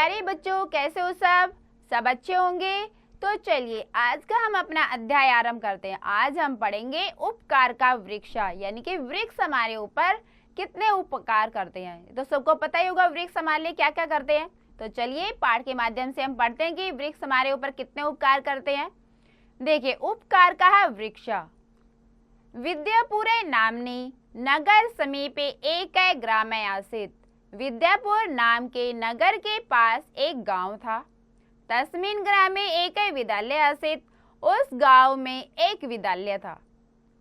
प्यारे बच्चों, कैसे हो सब? सब अच्छे होंगे। तो चलिए आज का हम अपना अध्याय आरंभ करते हैं। आज हम पढ़ेंगे उपकार का वृक्ष, यानी कि वृक्ष हमारे ऊपर कितने उपकार करते हैं। तो सबको पता ही होगा वृक्ष हमारे लिए क्या क्या करते हैं। तो चलिए पाठ के माध्यम से हम पढ़ते हैं कि वृक्ष हमारे ऊपर कितने उपकार करते हैं। देखिए, उपकार कहा वृक्ष। विद्यापुरे नामनी नगर समीपे एक ग्रामे आसीत्। विद्यापुर नाम के नगर के पास एक गांव था। तस्मिन् ग्रामे एक विद्यालय आसीत्। उस गांव में एक विद्यालय था।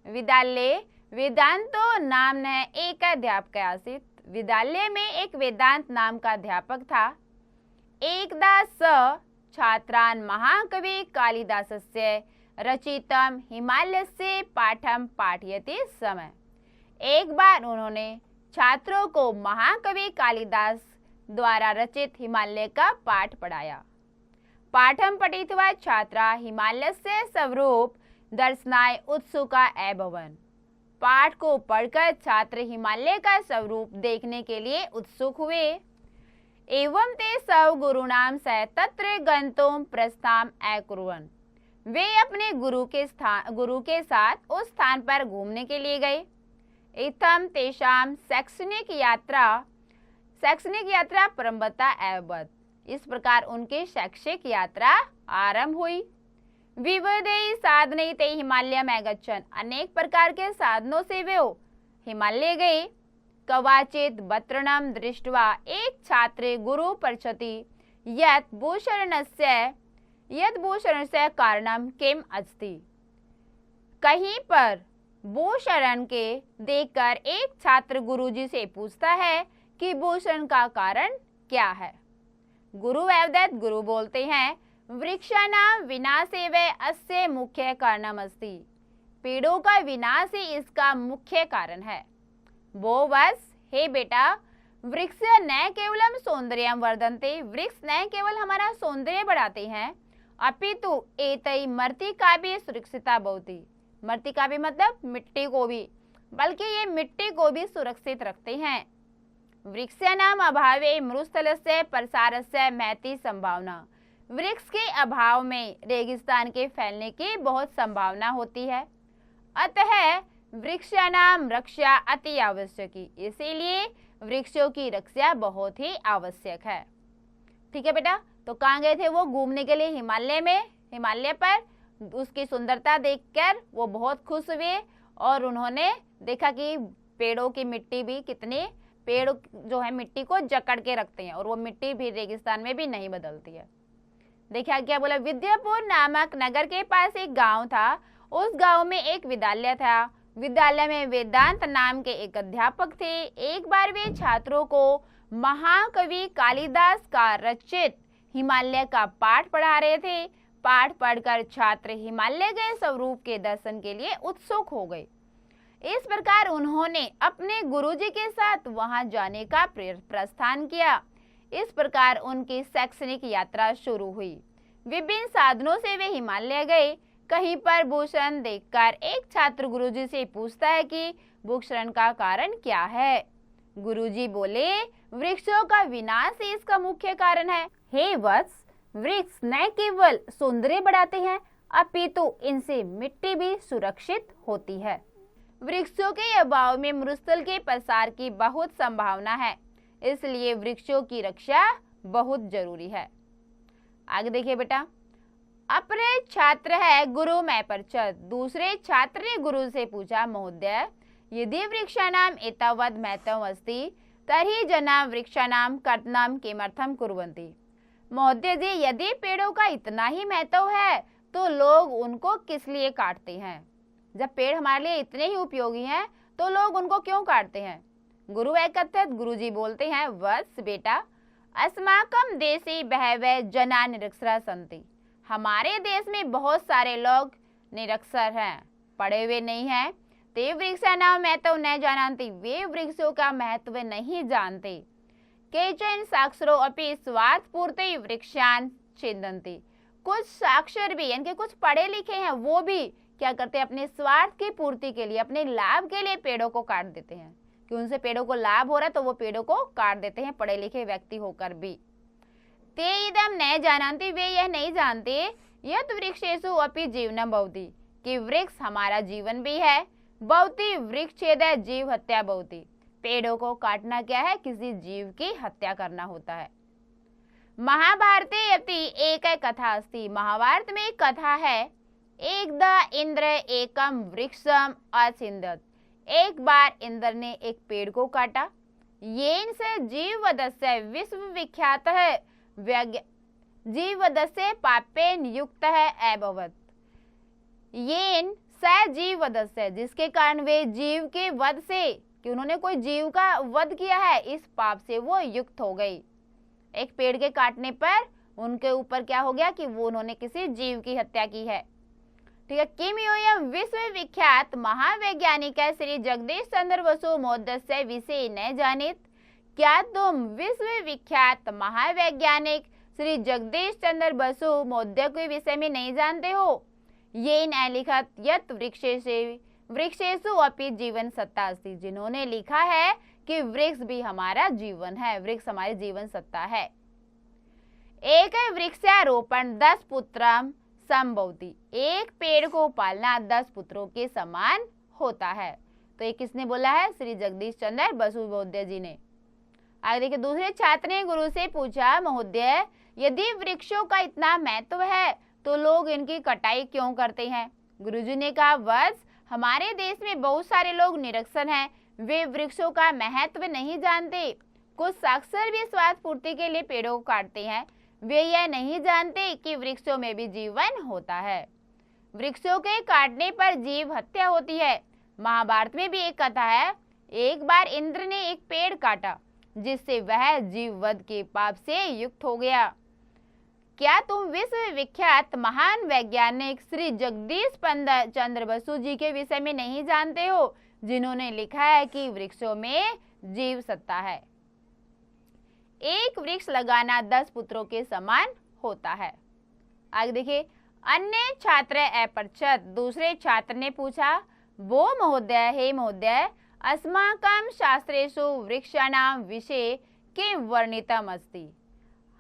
विद्यालय वेदांतो नामनः एक अध्यापक आसीत्। विद्यालय में एक वेदांत नाम का अध्यापक था। एकदा स छात्रान् महाकवि कालिदासस्य रचितम हिमालयस्य पाठम पाठयति समय। एक बार उन्होंने छात्रों को महाकवि कालिदास द्वारा रचित हिमालय का पाठ पढ़ाया। पाठम पठित्वा छात्रा हिमालयस्य स्वरूप दर्शनाय उत्सुका अभवन्। पाठ को पढ़कर छात्र हिमालय का स्वरूप देखने के लिए उत्सुक हुए। एवं ते सव गुरुणाम सह तत्र गन्तुं प्रस्थानम् अकुर्वन्। वे अपने गुरु के साथ उस स्थान पर घूमने के लिए गए। इत्थं तेषां शैक्षणिक यात्रा प्रारम्भता अभवत्। इस प्रकार उनकी शैक्षिक यात्रा आरंभ हुई। विविधैः साधनैः ते हिमालयम् अगच्छन्। अनेक प्रकार के साधनों से वे हिमालय गए। कदाचित् वस्त्रणं दृष्ट्वा एक छात्रे गुरु पृच्छति यत् भूषणस्य कारणं किम् अस्ति। कहीं पर भूषण के देखकर एक छात्र गुरुजी से पूछता है कि भूषण का कारण क्या है। गुरु अवदत्, गुरु बोलते हैं, वृक्षाणां विनाशेव अस्य मुख्य कारणम् अस्ति। पेड़ों का विनाश ही इसका मुख्य कारण है। वो बस, हे बेटा, वृक्ष न केवलम सौंदर्यम वर्धन्ते। वृक्ष न केवल हमारा सौंदर्य बढ़ाते हैं, अपितु एतै मृत्तिका भी सुरक्षिता भवति। मृत्तिका भी मतलब मिट्टी को भी, बल्कि ये मिट्टी को भी सुरक्षित रखते हैं। वृक्षाणाम अभावे मरुस्थलस्य प्रसारस्य महती संभावना। वृक्ष के अभाव में रेगिस्तान के फैलने की बहुत संभावना होती है। अतः वृक्षाणाम रक्षा अति आवश्यकी। इसीलिए वृक्षों की रक्षा बहुत ही आवश्यक है। ठीक है बेटा, तो कहाँ गए थे वो? घूमने के लिए हिमालय में। हिमालय पर उसकी सुंदरता देखकर वो बहुत खुश हुए और उन्होंने देखा कि पेड़ों की मिट्टी भी, कितने पेड़ जो है मिट्टी को जकड़ के रखते हैं और वो मिट्टी भी रेगिस्तान में भी नहीं बदलती है। देखिए क्या बोला, विद्यापुर नामक नगर के पास एक गांव था। उस गांव में एक विद्यालय था। विद्यालय में वेदांत नाम के एक अध्यापक थे। एक बार वे छात्रों को महाकवि कालिदास का रचित हिमालय का पाठ पढ़ा रहे थे। पाठ पढ़कर छात्र हिमालय के स्वरूप के दर्शन के लिए उत्सुक हो गए। इस प्रकार उन्होंने अपने गुरुजी के साथ वहां जाने का प्रस्थान किया। इस प्रकार उनकी शैक्षणिक यात्रा शुरू हुई। विभिन्न साधनों से वे हिमालय गए। कहीं पर भूषण देखकर एक छात्र गुरुजी से पूछता है कि भूषण का कारण क्या है। गुरुजी बोले, वृक्षों का विनाश ही इसका मुख्य कारण है। हे वत्स, वृक्ष न केवल सौंदर्य बढ़ाते हैं, अपितु इनसे मिट्टी भी सुरक्षित होती है। वृक्षों के अभाव में मरुस्थल के प्रसार की बहुत संभावना है, इसलिए वृक्षों की रक्षा बहुत जरूरी है। आगे देखिए बेटा, अपरे छात्र है गुरु में पृच्छत्। दूसरे छात्र ने गुरु से पूछा, महोदय, यदि वृक्षाणाम एतावत् महत्वम् अस्ति तर्हि जना वृक्षाणाम कर्तनं किमर्थं कुर्वन्ति। महोदय जी, यदि पेड़ों का इतना ही महत्व है तो लोग उनको किस लिए काटते हैं? जब पेड़ हमारे लिए इतने ही उपयोगी हैं तो लोग उनको क्यों काटते हैं? गुरु अकथयत्, गुरुजी बोलते हैं, वत्स बेटा, अस्माकं देशे बहवः जना निरक्षराः सन्ति। हमारे देश में बहुत सारे लोग निरक्षर हैं, पढ़े हुए नहीं हैं। ते वृक्षाणां महत्वं न जानन्ति। वे वृक्षों का महत्व नहीं जानते। केचन साक्षरो अपि स्वार्थपूर्ते वृक्षान् छिन्दन्ति। कुछ साक्षर भी, यानी कि कुछ पढ़े लिखे हैं, वो भी क्या करते हैं? अपने स्वार्थ की पूर्ति के लिए, अपने लाभ के लिए पेड़ों को काट देते हैं कि उनसे पेड़ों को लाभ हो रहा है तो वो पेड़ों को काट देते हैं, पढ़े लिखे व्यक्ति होकर भी। ते इदम न जानन्ति, वे यह नहीं जानते, यत् वृक्षेषु अपि जीवनं भवति, कि वृक्ष हमारा जीवन भी है। भवति वृक्षछेद जीव हत्या भवति, पेड़ों को काटना क्या है, किसी जीव की हत्या करना होता है। महाभारते अपि एक कथा अस्ति, महाभारत में एक कथा है। एकदा इंद्र एकम वृक्षम अछिंदत, एक बार इंद्र ने एक पेड़ को काटा। येन से जीववधस्य विश्व विख्यात है, जीववधस्य पापेन युक्त है अभवत। येन स जीववधस्य, जिसके कारण वे जीव के वध से, कि उन्होंने कोई जीव का वध किया है, इस पाप से वो युक्त हो गई। एक पेड़ के काटने पर उनके ऊपर क्या हो गया कि वो उन्होंने किसी जीव की हत्या की है। ठीक है। किम योयम विश्व विख्यात महावैज्ञानिक श्री जगदीश चंद्र बसु महोदय विषय न जानित, क्या तुम विश्व विख्यात महावैज्ञानिक श्री जगदीश चंद्र बसु महोदय के विषय में नहीं जानते हो? ये न लिखत यत वृक्षेषु अपि जीवन सत्ता अस्ति, जिन्होंने लिखा है कि वृक्ष भी हमारा जीवन है, वृक्ष हमारी जीवन सत्ता है। एक वृक्षारोपण 10 पुत्रम संभवति, एक पेड़ को पालना 10 पुत्रों के समान होता है। तो ये किसने बोला है? श्री जगदीश चंद्र बसु महोदय जी ने। आगे देखिए, दूसरे छात्र ने गुरु से पूछा, महोदय यदि वृक्षों का इतना महत्व है तो लोग इनकी कटाई क्यों करते हैं? गुरुजी ने कहा, वत्स, हमारे देश में बहुत सारे लोग निरक्षर हैं, वे वृक्षों का महत्व नहीं जानते। कुछ अक्सर भी स्वार्थ पूर्ति के लिए पेड़ों को काटते हैं, वे यह नहीं जानते कि वृक्षों में भी जीवन होता है। वृक्षों के काटने पर जीव हत्या होती है। महाभारत में भी एक कथा है, एक बार इंद्र ने एक पेड़ काटा जिससे वह जीववध के पाप से युक्त हो गया। क्या तुम विश्व विख्यात महान वैज्ञानिक श्री जगदीश चंद्र बसु जी के विषय में नहीं जानते हो, जिन्होंने लिखा है कि वृक्षों में जीव सत्ता है? एक वृक्ष लगाना 10 पुत्रों के समान होता है। आगे देखिए, अन्य छात्र अपृच्छत, दूसरे छात्र ने पूछा, वो महोदय, हे महोदय, अस्माकं शास्त्रेषु वृक्षाणां विषये किं वर्णितम् अस्ति,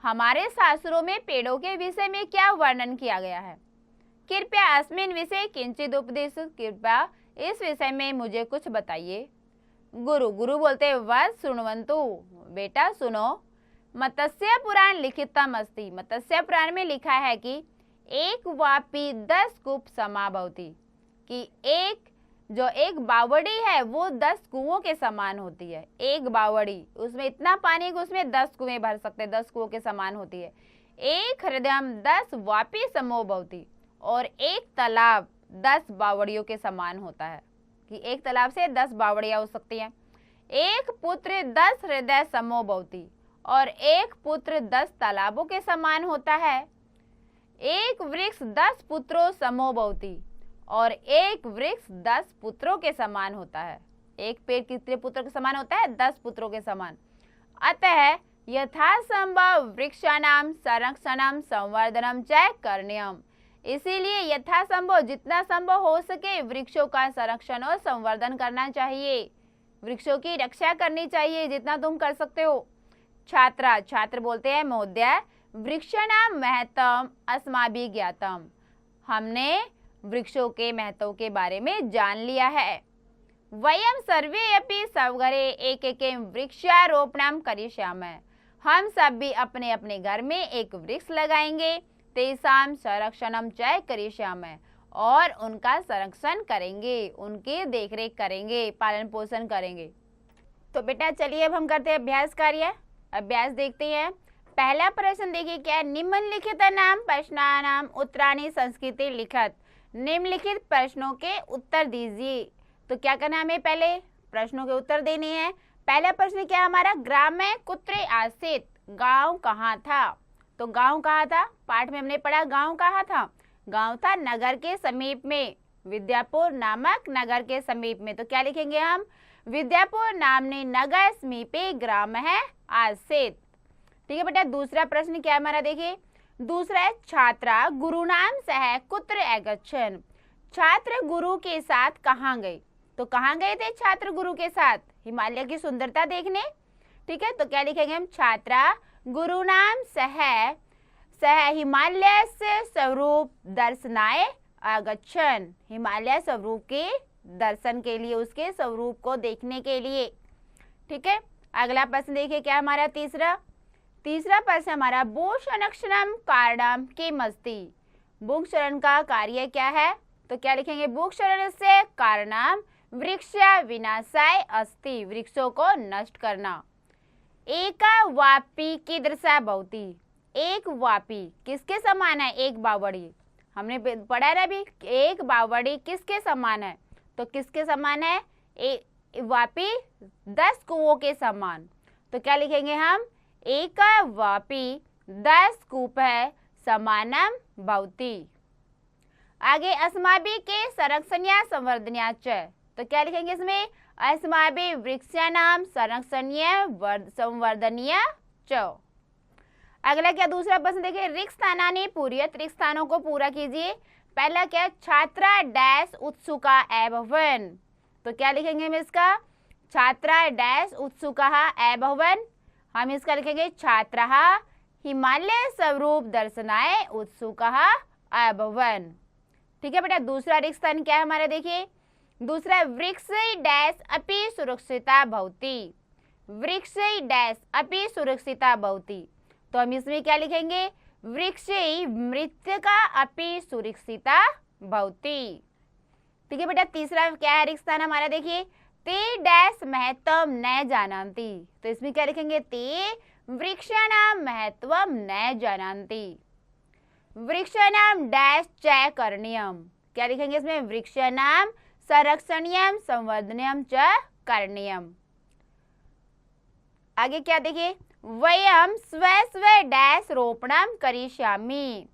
हमारे शास्त्रों में पेड़ों के विषय में क्या वर्णन किया गया है? कृपया अस्मिन् विषये किंचित उपदेश, कृपया इस विषय में मुझे कुछ बताइए। गुरु बोलते, वत्स शृण्वन्तु, बेटा सुनो, मत्स्य पुराण लिखितम अस्ति, मत्स्य पुराण में लिखा है कि एक वापी 10 कूप समा भवति, कि एक बावड़ी है वो 10 कुओं के समान होती है। एक बावड़ी, उसमें इतना पानी कि उसमें 10 कुएं भर सकते हैं, 10 कुओं के समान होती है। एक हृदय 10 वापी समो भवति, और एक तालाब 10 बावड़ियों के समान होता है, कि एक तालाब से 10 बावड़ियां हो सकती हैं। एक पुत्र 10 हृदय समो भवति, और एक पुत्र 10 तालाबों के समान होता है। एक वृक्ष 10 पुत्रों समो भवति, और एक वृक्ष 10 पुत्रों के समान होता है। एक पेड़ कितने पुत्रों के समान होता है? 10 पुत्रों के समान। अतः यथासंभव वृक्षाणां संरक्षणं संवर्धनम च करणीयम्, इसीलिए यथासंभव, जितना संभव हो सके, वृक्षों का संरक्षण और संवर्धन करना चाहिए, वृक्षों की रक्षा करनी चाहिए जितना तुम कर सकते हो। छात्र बोलते हैं, महोदय वृक्षाणां महत्वम अस्माभिः ज्ञातम, हमने वृक्षों के महत्व के बारे में जान लिया है। वयम सर्वे अपि सवघरे एक वृक्षारोपणं करिष्यामः, हम सब भी अपने अपने घर में एक वृक्ष लगाएंगे। तेषां संरक्षणं च करिष्यामः, और उनका संरक्षण करेंगे, उनकी देखरेख करेंगे, पालन पोषण करेंगे। तो बेटा चलिए अब हम करते हैं अभ्यास कार्य। अभ्यास देखते हैं। पहला प्रश्न देखिए, क्या निम्नलिखित नाम प्रश्नानाम उत्तराणि संस्कृते लिखत, निम्नलिखित प्रश्नों के उत्तर दीजिए। तो क्या करना है, हमें पहले प्रश्नों के उत्तर देने हैं। पहला प्रश्न क्या हमारा, ग्राम में कुत्रे आसित, गांव कहाँ था? तो गांव कहाँ था? पाठ में हमने पढ़ा गांव कहाँ था, गांव था नगर के समीप में, विद्यापुर नामक नगर के समीप में। तो क्या लिखेंगे हम, विद्यापुर नामने नगर समीपे ग्राम है आसित। ठीक है बेटा। दूसरा प्रश्न क्या हमारा देखिए, दूसरा है, छात्रा गुरुनाम सह कुत्र अगच्छन्, छात्र गुरु के साथ कहाँ गए? तो कहाँ गए थे छात्र गुरु के साथ? हिमालय की सुंदरता देखने। ठीक है। तो क्या लिखेंगे हम, छात्रा गुरुणाम सह हिमालय से स्वरूप दर्शनाय आगच्छन। हिमालय स्वरूप के दर्शन के लिए, उसके स्वरूप को देखने के लिए। ठीक है, अगला प्रश्न देखिए क्या हमारा तीसरा प्रश्न हमारा भूषणक्षणम कारणम किम अस्ति। भूक्षरण का कार्य क्या है? तो क्या लिखेंगे? भूक्षरण से कारणम वृक्ष विनाशाय अस्ति, वृक्षों को नष्ट करना। एका वापी कीदृशा भवति। एक वापी किसके समान है? एक बावड़ी। हमने पढ़ा है अभी, एक बावड़ी किसके समान है? तो किसके समान है? वापी 10 कुओं के समान। तो क्या लिखेंगे हम? एक वापी 10 कूप है समानम भवति। आगे अस्माभि के संरक्षणीय संवर्धनीय च। तो क्या लिखेंगे इसमें? अस्माभि वृक्षाणाम संरक्षणीय संवर्धनीय च। अगला क्या दूसरा प्रश्न देखिए, रिक्त स्थानानि पूरयत। रिक्त स्थानों को पूरा कीजिए। पहला क्या? छात्रा डैश उत्सुका अभवन्। तो क्या लिखेंगे हम इसका? छात्रा डैश उत्सुका अभवन्। हम इसका लिखेंगे छात्रः हिमालय स्वरूप दर्शनाय उत्सुका अभवन्। ठीक है बेटा, दूसरा रिक्त स्थान क्या है हमारा? देखिए दूसरा, वृक्ष डैश अपि सुरक्षिता भवति। वृक्ष डैश अपि सुरक्षिता भवति। तो हम इसमें क्या लिखेंगे? वृक्ष मृत्तिका अपि सुरक्षिता भवति। ठीक है बेटा, तीसरा क्या है रिक्त स्थान हमारा? देखिए ते डैश महत्वम न जानन्ति। तो इसमें क्या लिखेंगे? ते वृक्षाणाम महत्वम न जानन्ति। वृक्षाणाम डैश च करणीयम। क्या लिखेंगे इसमें? वृक्षाणाम संरक्षणीयम संवर्धनीयम च करणीयम। आगे क्या देखिए, वयम स्व डैश रोपणम करिष्यामि।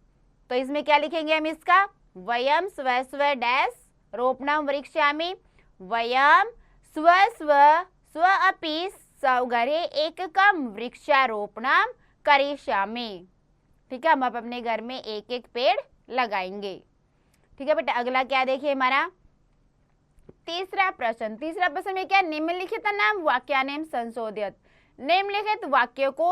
तो इसमें क्या लिखेंगे हम इसका? वयम स्व डैश रोपणम वृक्षामि। वयम स्व अपि स्वगृहे एककम वृक्षारोपणम करिष्यामि। ठीक है, हम अपने घर में एक एक पेड़ लगाएंगे। ठीक है बेटा, अगला क्या देखिए हमारा तीसरा प्रश्न में क्या? निम्नलिखित नाम वाक्यानेम संशोधित। निम्नलिखित वाक्यों को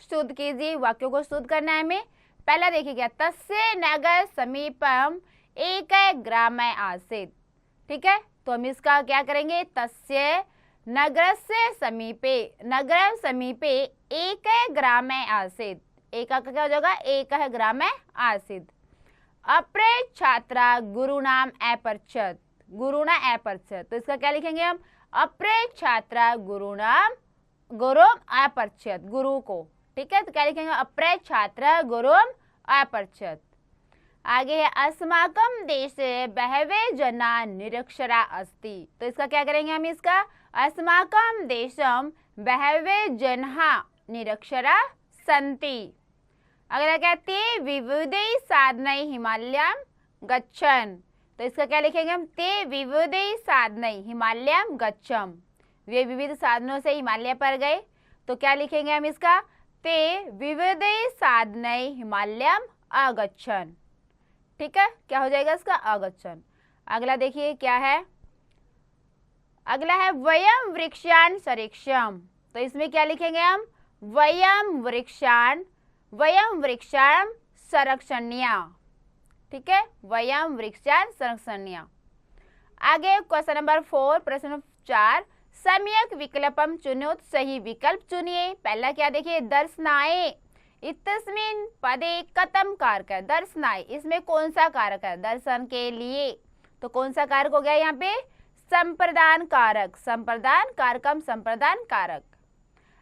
शुद्ध कीजिए। वाक्यों को शुद्ध करना है हमें। पहला देखिए क्या? तस्य नगर समीपम एक ग्राम आसीत्। ठीक है, तो हम इसका क्या करेंगे? तस्य नगरस्य समीपे, नगर समीपे एक ग्राम आसीत्। एक का क्या हो जाएगा? एक ग्राम आसीत्। अप्रे छात्रा गुरुनाम अपृच्छत्। गुरुणा अपृच्छत्। तो इसका क्या लिखेंगे हम? अप्रे छात्रा गुरुनाम गुरुम अपृच्छत्, गुरु को। ठीक है, तो क्या लिखेंगे? अप्रे छात्रा गुरुम अपृच्छत्। आगे है अस्माकं देशे बहवे जना निरक्षरा अस्ति। तो इसका क्या करेंगे हम? इसका अस्माकं देशम बहवे जन्हा निरक्षरा सन्ति। अगला कहते विविधै साधनै हिमालयम गच्छन्। तो इसका क्या लिखेंगे हम? ते विविधै साधनै हिमालयम गच्छम। वे विविध साधनों से हिमालय पर गए। तो क्या लिखेंगे हम इसका? ते विविधै साधनै हिमालयम अगच्छन्। ठीक है, क्या हो जाएगा इसका? अगच्छन्। अगला देखिए क्या है? अगला है वयम वृक्षान सरीक्षम। तो इसमें क्या लिखेंगे हम? वयम वृक्षान संरक्षणीय। ठीक है, वयम वृक्षान संरक्षणीय। आगे क्वेश्चन नंबर 4 प्रश्न 4, सम्यक विकल्पम चुनोत। सही विकल्प चुनिए। पहला क्या देखिए? दर्शनाय इतस्मिन् पदे कथम कारक है। दर्शनाय, इसमें कौन सा कारक है? दर्शन के लिए। तो कौन सा कारक हो गया यहाँ पे? संप्रदान कारक। संप्रदान कारकम संप्रदान कारक।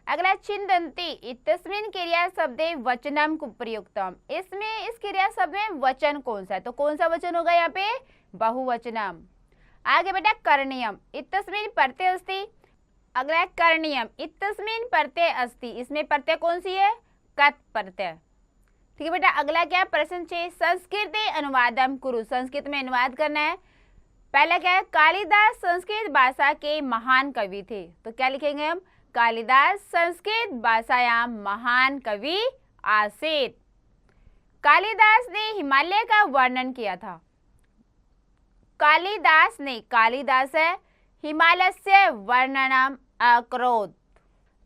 अगला छिन्दन्ति इतस्मिन् क्रिया शब्दे वचनम प्रयुक्तम। इसमें इस क्रिया शब्द में वचन कौन सा है? तो कौन सा वचन होगा यहाँ पे? बहुवचनम। आगे बेटा करणीयम इतस्मिन् प्रत्यय अस्ति। अगला करणीयम इतस्मिन् प्रत्यय अस्ति। इसमें प्रत्यय कौन सी है? कत प्रत्यय। ठीक है बेटा, अगला क्या? प्रश्न 6, संस्कृते अनुवादम कुरु। संस्कृत में अनुवाद करना है। पहला क्या है? कालिदास संस्कृत भाषा के महान कवि थे। तो क्या लिखेंगे हम? कालिदास संस्कृत भाषायाम महान कवि आसीत्। कालिदास ने हिमालय का वर्णन किया था। कालिदास है हिमालय से वर्णनम अकरोत्।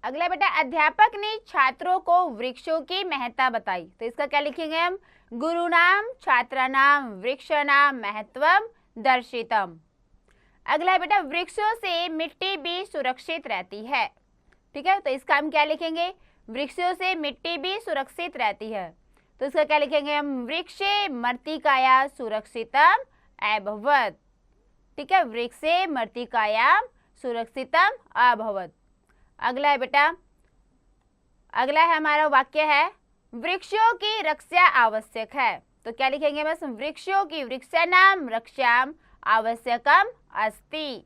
अगला बेटा, अध्यापक ने छात्रों को वृक्षों की महत्ता बताई। तो इसका क्या लिखेंगे हम? गुरु नाम छात्रा नाम वृक्ष नाम महत्वम दर्शितम। अगला है बेटा, वृक्षों से मिट्टी भी सुरक्षित रहती है। ठीक है, तो इसका हम क्या लिखेंगे? वृक्षों से मिट्टी भी सुरक्षित रहती है। तो इसका क्या लिखेंगे हम? वृक्षे मृत्तिकाया सुरक्षितम अभवत्। ठीक है, वृक्षे मृत्तिकायाम सुरक्षितम अभवत्। अगला है बेटा, अगला है हमारा वाक्य है, वृक्षों की रक्षा आवश्यक है। तो क्या लिखेंगे? बस वृक्षों की वृक्षाणाम रक्षाम आवश्यकम अस्ति।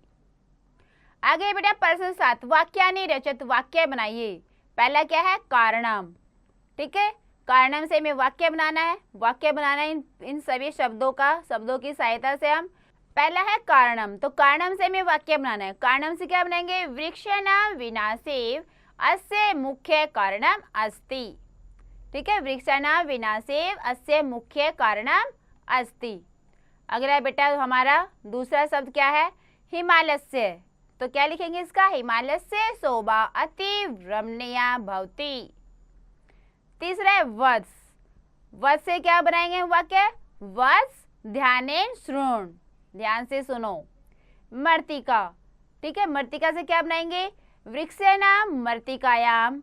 आगे बेटा प्रश्न 7, वाक्यानि रचत, वाक्य बनाइए। पहला क्या है? कारणम। ठीक है, कारणम से हमें वाक्य बनाना है। वाक्य बनाना इन सभी शब्दों की सहायता से हम, पहला है कारणम, तो कारणम से हमें वाक्य बनाना है। कारणम से क्या बनाएंगे? वृक्षाणाम विनाशे अस्य मुख्य कारणम अस्ति। ठीक है, वृक्षाणाम विनाशे अस्य मुख्य कारणम अस्ति। अगला बेटा हमारा दूसरा शब्द क्या है? हिमालयस्य। तो क्या लिखेंगे इसका? हिमालयस्य शोभा अति रमणीया भवति। तीसरा है वत्स। वत्स से क्या बनाएंगे हम वाक्य? वत्स ध्यानेन शृणु, ध्यान से सुनो। मृत्तिका। ठीक है, मृत्तिका से क्या बनाएंगे? वृक्षाणाम मृत्तिकायाम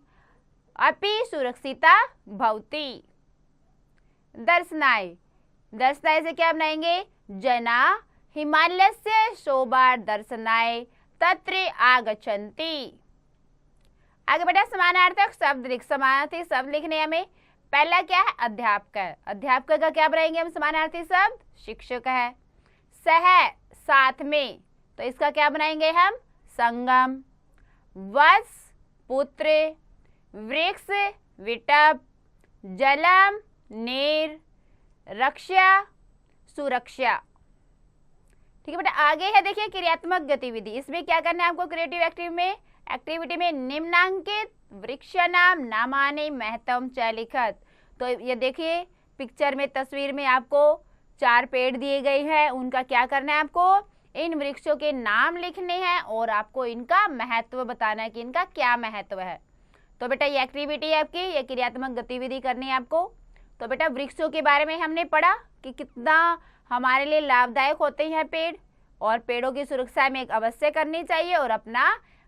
अपि सुरक्षिता भवति। दर्शनाय। दर्शनाय से क्या बनाएंगे? जना हिमालयस्य शोभा दर्शनाय तत्र आगच्छन्ति। आगे बेटा समानार्थक शब्द समानार्थी शब्द लिखने हमें। पहला क्या है? अध्यापक। अध्यापक का क्या बनाएंगे हम समानार्थी शब्द? शिक्षक है। सह साथ में, तो इसका क्या बनाएंगे हम? संगम। वत्स पुत्र, वृक्ष विटप, जलम नीर, रक्षा सुरक्षा। ठीक है बेटा, आगे है देखिए क्रियात्मक गतिविधि। इसमें क्या करना है आपको? क्रिएटिव एक्टिविटी में निम्नांकित वृक्षाणाम नामानि महत्तम च लिखत। तो ये देखिए पिक्चर में, तस्वीर में आपको 4 पेड़ दिए गए हैं। उनका क्या करना है आपको? इन वृक्षों के नाम लिखने हैं और आपको इनका महत्व बताना है कि इनका क्या महत्व है। तो बेटा ये एक्टिविटी है आपकी, ये क्रियात्मक गतिविधि करनी है आपको। तो बेटा वृक्षों के बारे में हमने पढ़ा कि कितना हमारे लिए लाभदायक होते हैं पेड़, और पेड़ों की सुरक्षा में एक अवश्य करनी चाहिए, और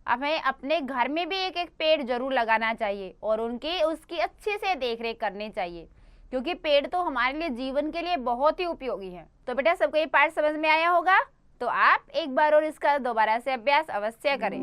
हमें अपने घर में भी एक पेड़ जरूर लगाना चाहिए और उसकी अच्छे से देखरेख करनी चाहिए, क्योंकि पेड़ तो हमारे लिए जीवन के लिए बहुत ही उपयोगी है। तो बेटा सबको ये पाठ समझ में आया होगा, तो आप एक बार और इसका दोबारा से अभ्यास अवश्य करें।